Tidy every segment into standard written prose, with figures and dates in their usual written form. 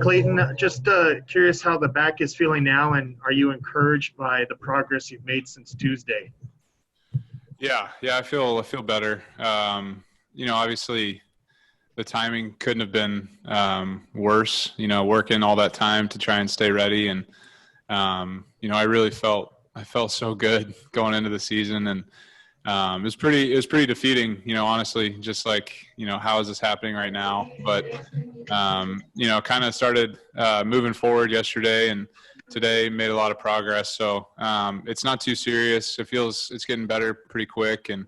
Clayton, just curious how the back is feeling now, and are you encouraged by the progress you've made since Tuesday? Yeah, I feel better. Obviously the timing couldn't have been worse. Working all that time to try and stay ready, and I felt so good going into the season, and it was pretty defeating. Honestly, just like how is this happening right now? But kind of started moving forward yesterday, and today made a lot of progress. So it's not too serious. It feels it's getting better pretty quick, and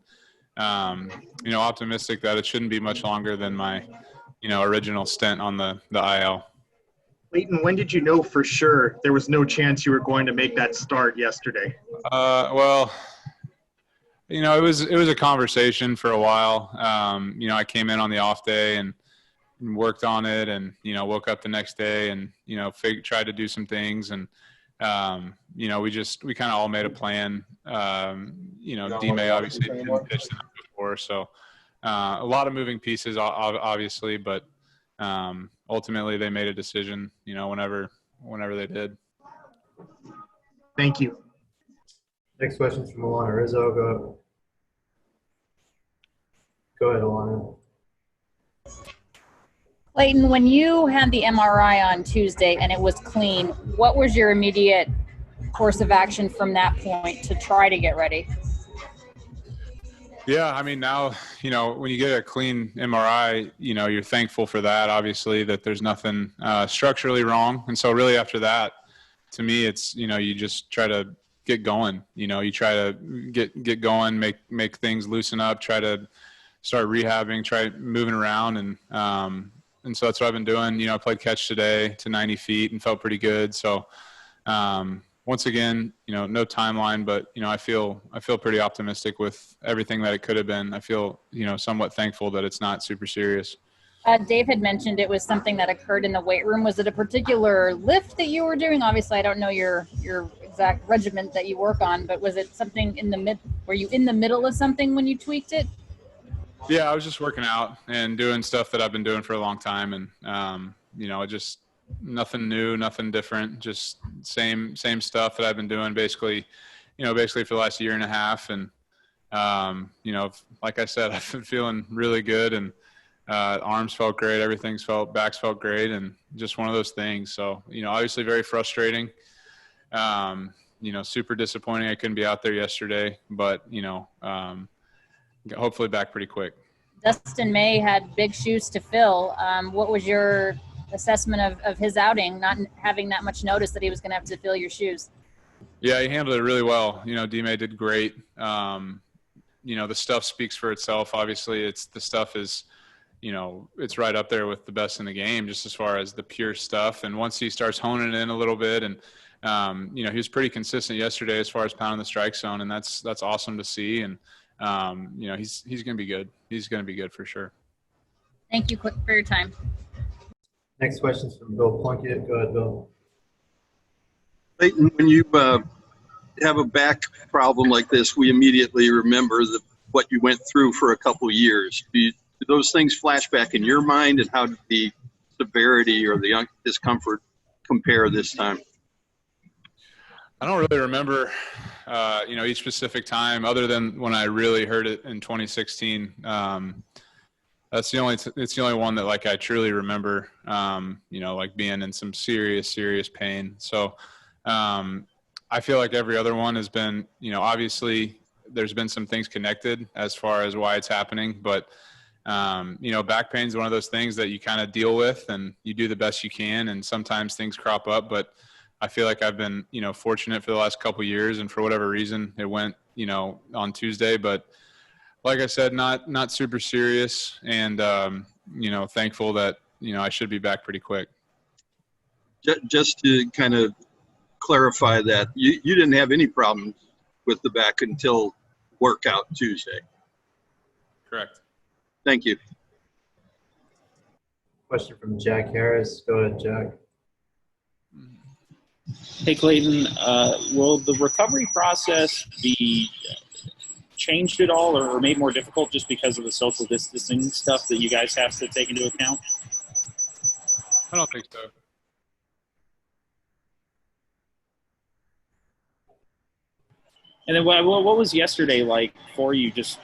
optimistic that it shouldn't be much longer than my original stint on the IL. Clayton, when did you know for sure there was no chance you were going to make that start yesterday? Well, it was a conversation for a while. I came in on the off day and worked on it, and woke up the next day and tried to do some things, and we kind of all made a plan. D-May obviously didn't pitch the night before, so a lot of moving pieces obviously, but ultimately they made a decision whenever they did. Thank you. Next question's from Alana Rizzo. Go ahead, Alana. Clayton, when you had the MRI on Tuesday and it was clean, what was your immediate course of action from that point to try to get ready? Yeah, I mean, now, when you get a clean MRI, you're thankful for that, obviously, that there's nothing structurally wrong. And so really after that, to me, it's, you just try to get going. You try to get going, make things loosen up, try to start rehabbing, try moving around. And so that's what I've been doing. I played catch today to 90 feet and felt pretty good. So once again, no timeline, but I feel pretty optimistic with everything that it could have been. I feel somewhat thankful that it's not super serious. Dave had mentioned it was something that occurred in the weight room. Was it a particular lift that you were doing? Obviously, I don't know your exact regiment that you work on, but was it something in the mid? Were you in the middle of something when you tweaked it? Yeah, I was just working out and doing stuff that I've been doing for a long time, and just nothing new, nothing different, just same stuff that I've been doing basically for the last year and a half. And like I said, I've been feeling really good, and arms felt great, backs felt great, and just one of those things. So obviously very frustrating, super disappointing I couldn't be out there yesterday, but hopefully back pretty quick. Dustin May had big shoes to fill. What was your assessment of his outing, not having that much notice that he was going to have to fill your shoes? Yeah, he handled it really well. D-May did great. The stuff speaks for itself. Obviously, the stuff is, it's right up there with the best in the game, just as far as the pure stuff. And once he starts honing it in a little bit, and he was pretty consistent yesterday as far as pounding the strike zone, and that's awesome to see. And he's going to be good. He's going to be good for sure. Thank you for your time. Next question is from Bill Plunkett. Go ahead, Bill. Clayton, when you have a back problem like this, we immediately remember what you went through for a couple years. Do those things flash back in your mind, and how did the severity or the discomfort compare this time? I don't really remember, each specific time, other than when I really heard it in 2016. It's the only one that I truly remember, being in some serious pain. So I fil like every other one has been, obviously there's been some things connected as far as why it's happening, but back pain is one of those things that you kind of deal with and you do the best you can. And sometimes things crop up, but I feel like I've been, fortunate for the last couple of years, and for whatever reason it went, on Tuesday, but like I said, not super serious, and, thankful that, I should be back pretty quick. Just to kind of clarify that, you didn't have any problems with the back until workout Tuesday. Correct. Thank you. Question from Jack Harris. Go ahead, Jack. Hey, Clayton, will the recovery process be changed at all or made more difficult just because of the social distancing stuff that you guys have to take into account? I don't think so. And then what was yesterday like for you? Just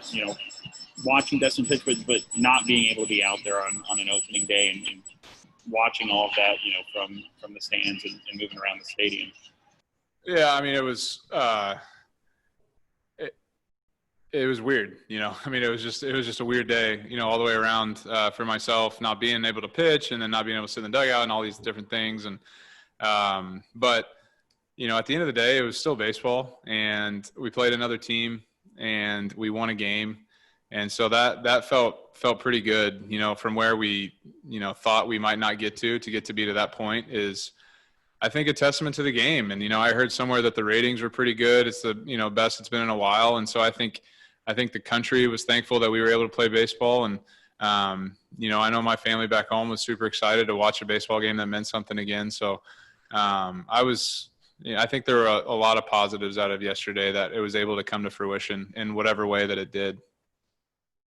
watching Dustin pitch, but not being able to be out there on an opening day and watching all of that, from the stands and moving around the stadium. Yeah, I mean, it was it was weird. I mean, it was just a weird day, all the way around for myself, not being able to pitch and then not being able to sit in the dugout and all these different things. And but at the end of the day, it was still baseball, and we played another team and we won a game. And so that felt pretty good, from where we, thought we might not get to be to that point is, I think, a testament to the game. And, I heard somewhere that the ratings were pretty good. It's the, best it's been in a while. And so I think the country was thankful that we were able to play baseball. And, I know my family back home was super excited to watch a baseball game that meant something again. So I think there were a lot of positives out of yesterday that it was able to come to fruition in whatever way that it did.